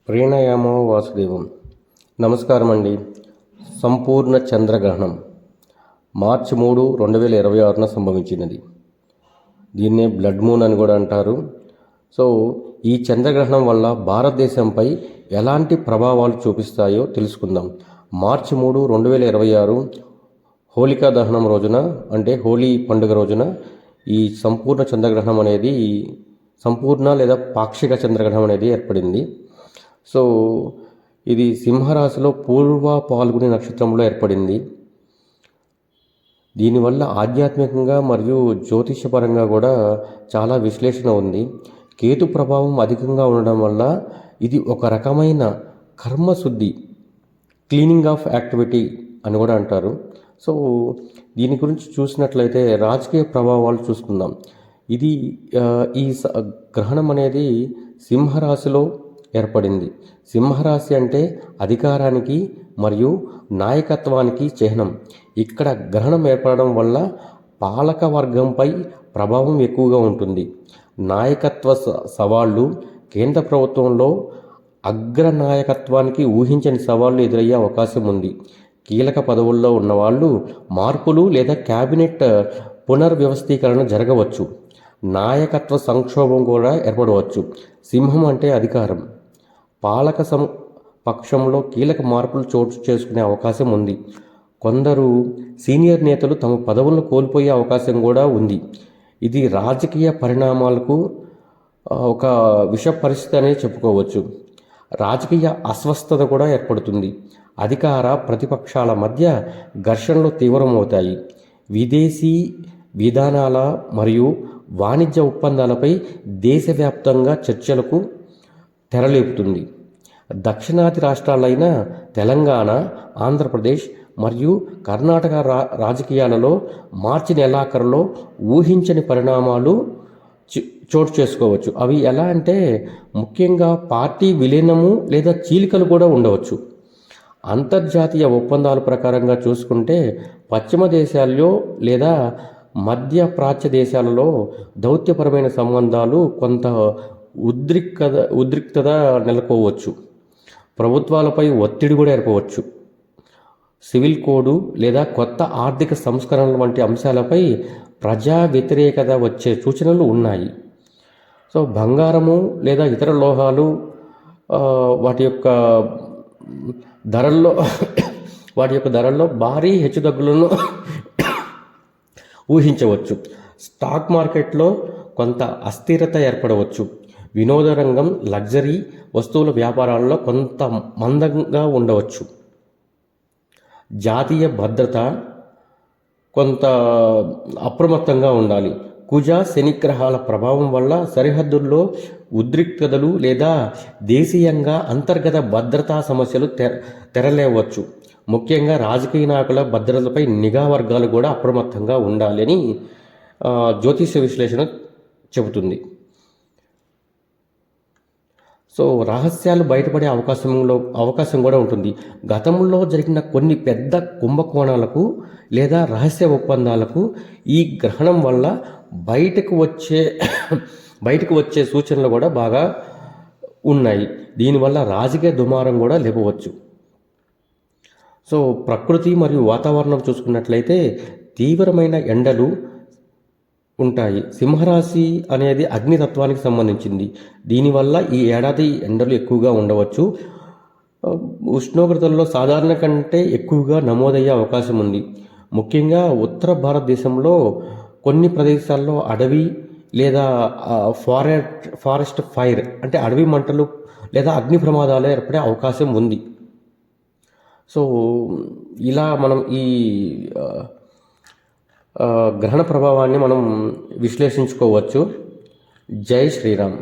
ప్రేణయామో వాసుదేవం. నమస్కారం అండి. సంపూర్ణ చంద్రగ్రహణం మార్చి 3, 2026న సంభవించినది. దీన్నే బ్లడ్ మూన్ అని కూడా అంటారు. సో ఈ చంద్రగ్రహణం వల్ల భారతదేశంపై ఎలాంటి ప్రభావాలు చూపిస్తాయో తెలుసుకుందాం. మార్చి 3, 2026 హోలికా దహనం రోజున, అంటే హోలీ పండుగ రోజున ఈ సంపూర్ణ చంద్రగ్రహణం అనేది, సంపూర్ణ లేదా పాక్షిక చంద్రగ్రహణం అనేది ఏర్పడింది. సో ఇది సింహరాశిలో పూర్వ పాల్గొని నక్షత్రంలో ఏర్పడింది. దీనివల్ల ఆధ్యాత్మికంగా మరియు జ్యోతిషపరంగా కూడా చాలా విశ్లేషణ ఉంది. కేతు ప్రభావం అధికంగా ఉండడం వల్ల ఇది ఒక రకమైన కర్మశుద్ధి, క్లీనింగ్ ఆఫ్ యాక్టివిటీ అని కూడా అంటారు. సో దీని గురించి చూసినట్లయితే రాజకీయ ప్రభావాలు చూసుకుందాం. ఇది ఈ గ్రహణం అనేది సింహరాశిలో ఏర్పడింది. సింహరాశి అంటే అధికారానికి మరియు నాయకత్వానికి చిహ్నం. ఇక్కడ గ్రహణం ఏర్పడడం వల్ల పాలక వర్గంపై ప్రభావం ఎక్కువగా ఉంటుంది. నాయకత్వ సవాళ్ళు, కేంద్ర ప్రభుత్వంలో అగ్రనాయకత్వానికి ఊహించని సవాళ్లు ఎదురయ్యే అవకాశం ఉంది. కీలక పదవుల్లో ఉన్నవాళ్ళు మార్పులు లేదా క్యాబినెట్ పునర్వ్యవస్థీకరణ జరగవచ్చు. నాయకత్వ సంక్షోభం కూడా ఏర్పడవచ్చు. సింహం అంటే అధికారం. పాలక పక్షంలో కీలక మార్పులు చోటు చేసుకునే అవకాశం ఉంది. కొందరు సీనియర్ నేతలు తమ పదవులను కోల్పోయే అవకాశం కూడా ఉంది. ఇది రాజకీయ పరిణామాలకు ఒక విష పరిస్థితి అనేది చెప్పుకోవచ్చు. రాజకీయ అస్వస్థత కూడా ఏర్పడుతుంది. అధికార ప్రతిపక్షాల మధ్య ఘర్షణలు తీవ్రమవుతాయి. విదేశీ విధానాల మరియు వాణిజ్య ఒప్పందాలపై దేశవ్యాప్తంగా చర్చలకు తెరలేపుతుంది. దక్షిణాది రాష్ట్రాలైన తెలంగాణ, ఆంధ్రప్రదేశ్ మరియు కర్ణాటక రాజకీయాలలో మార్చి నెలాఖరులో ఊహించని పరిణామాలు చోటు చేసుకోవచ్చు. అవి ఎలా అంటే ముఖ్యంగా పార్టీ విలీనము లేదా చీలికలు కూడా ఉండవచ్చు. అంతర్జాతీయ ఒప్పందాల ప్రకారంగా చూసుకుంటే పశ్చిమ దేశాల్లో లేదా మధ్య ప్రాచ్య దేశాలలో దౌత్యపరమైన సంబంధాలు కొంత ఉద్రిక్తత నెలకోవచ్చు. ప్రభుత్వాలపై ఒత్తిడి కూడా ఏర్పవచ్చు. సివిల్ కోడ్ లేదా కొత్త ఆర్థిక సంస్కరణల వంటి అంశాలపై ప్రజా వ్యతిరేకత వచ్చే సూచనలు ఉన్నాయి. సో బంగారము లేదా ఇతర లోహాలు వాటి యొక్క ధరల్లో భారీ హెచ్చుతగ్గులను ఊహించవచ్చు. స్టాక్ మార్కెట్లో కొంత అస్థిరత ఏర్పడవచ్చు. వినోద రంగం, లగ్జరీ వస్తువుల వ్యాపారాల్లో కొంత మందంగా ఉండవచ్చు. జాతీయ భద్రత కొంత అప్రమత్తంగా ఉండాలి. కుజ, శని గ్రహాల ప్రభావం వల్ల సరిహద్దుల్లో ఉద్రిక్తతలు లేదా దేశీయంగా అంతర్గత భద్రతా సమస్యలు తెరలేవచ్చు. ముఖ్యంగా రాజకీయ నాయకుల భద్రతపై నిఘా వర్గాలు కూడా అప్రమత్తంగా ఉండాలి అని జ్యోతిష విశ్లేషణ చెబుతుంది. సో రహస్యాలు బయటపడే అవకాశం కూడా ఉంటుంది. గతంలో జరిగిన కొన్ని పెద్ద కుంభకోణాలకు లేదా రహస్య ఒప్పందాలకు ఈ గ్రహణం వల్ల బయటకు వచ్చే సూచనలు కూడా బాగా ఉన్నాయి. దీనివల్ల రాజకీయ దుమారం కూడా లేపవచ్చు. సో ప్రకృతి మరియు వాతావరణం చూసుకున్నట్లయితే తీవ్రమైన ఎండలు ఉంటాయి. సింహరాశి అనేది అగ్నితత్వానికి సంబంధించింది. దీనివల్ల ఈ ఏడాది ఎండలు ఎక్కువగా ఉండవచ్చు. ఉష్ణోగ్రతల్లో సాధారణ కంటే ఎక్కువగా నమోదయ్యే అవకాశం ఉంది. ముఖ్యంగా ఉత్తర భారతదేశంలో కొన్ని ప్రదేశాల్లో అడవి లేదా ఫారెస్ట్ ఫైర్ అంటే అడవి మంటలు లేదా అగ్ని ప్రమాదాలు ఏర్పడే అవకాశం ఉంది. సో ఇలా మనం ఈ గ్రహణ ప్రభావాన్ని మనం విశ్లేషించుకోవచ్చు. జై శ్రీరామ్.